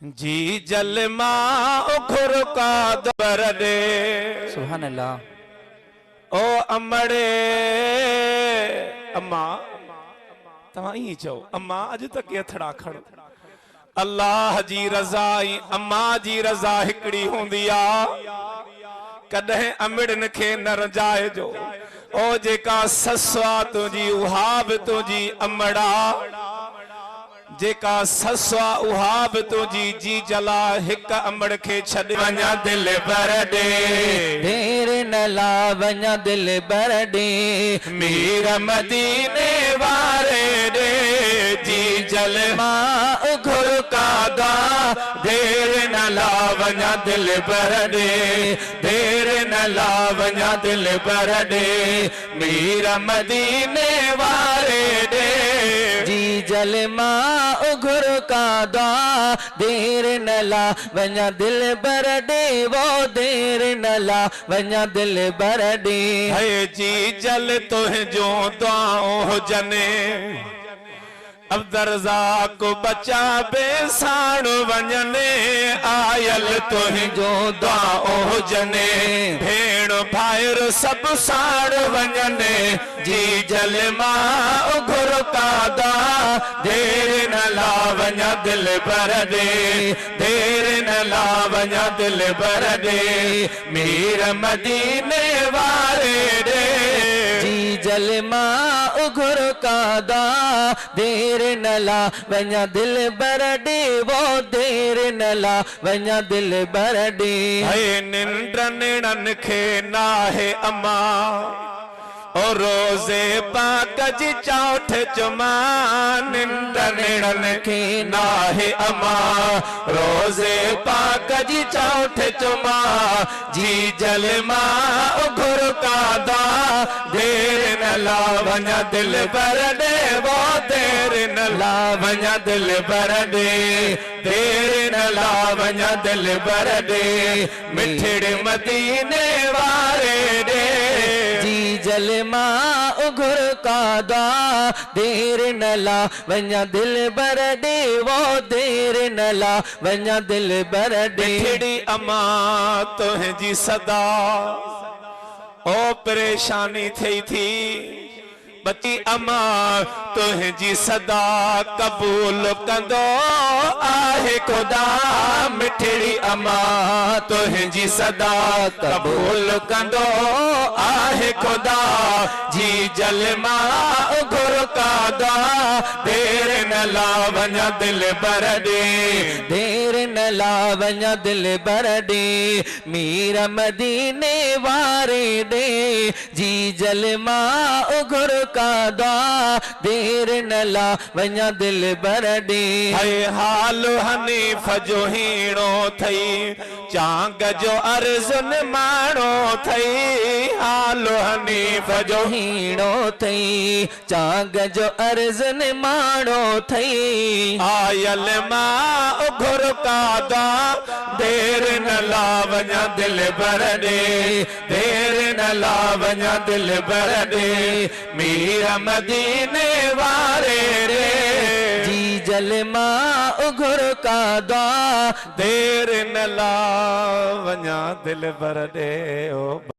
जी जल मां घुर का दबर दे सुभान अल्लाह। ओ अमड़े अम्मा तव्हां ई चओ अम्मा अज तक हथड़ा खड़ो अल्लाह जी रज़ा अम्मा जी रज़ा हिकड़ी हुंदी आ कदे अमिड़न के न रजाए जो ओ जेका ससवा तुझी उहा भी तुझी अमड़ा जेका ससवा उहा भी तुझी जी जला हिक अमड़ के छड़ वञा दिल भर दे देर न ला वञा दिल भर दे मीर मदीने वारे दे जी जल मां घुर का दा देर न ला वञा दिल भर दे देर न ला वञा दिल भर दे मीर मदीने वारे दे जी जल मां घुर का दा देर न ला वञा दिल भर दे वो देर न ला वञा दिल भर दे है जी जल तुझो दुआओं जने अब्दुर्रज़ाक बचा बेसाण वञने आयल तुझो दुआओं जने भेण भाइर सब साण वञने जी जल मां घुर का दा देर न ला वञा दिल भर दे देर न ला वञा दिल भर दे मीर मदीने वारे दे जी जल मां घुर का दा देर न ला वञा दिल भर दे वो देर न ला वञा दिल भर दे है निंड निड़न के नाहे अम्मा और रोजे पाक जी चौठ जुमा निंड निड़न के नाहे अम्मा रोजे पाक जी चौठ जुमा जी जल मां घुर का दा देर न ला वञा दिल भर दे वो देर न ला वञा दिल भर दे देर न ला वञा दिल भर दे मिठड़े मदीने वारे दे जी जल मां घुर का दा देर न ला वञा दिल भर दे वो देर न ला वञा दिल भर दे मिठड़ी अम्मा तुझी सदा ओ परेशानी थी बची अम्मा तुझी सदा कबूल कंदो आहे खुदा मिठड़ी अम्मा तुझी सदा कबूल कंदो आहे खुदा जी जल मां घुर का दा देर न ला वञा दिल भर दे देर न ला वञा दिल भर दे मीर मदीने वारे दे जी जल मां घुर का दा देर न ला वञा दिल भर दे है हाल हनीफ जो हीणो थई चांग जो अर्जुन माणो थई हाल हनीफ जो हीणो थई चांग जो अर्जुन माणो थई आयल मां घुर का दा देर न ला वञा दिल भर दे देर न ला वञा दिल भर दे मीर मदीने वारे रे जी जल मां घुर का दा देर न ला वञा दिल भर दे ओ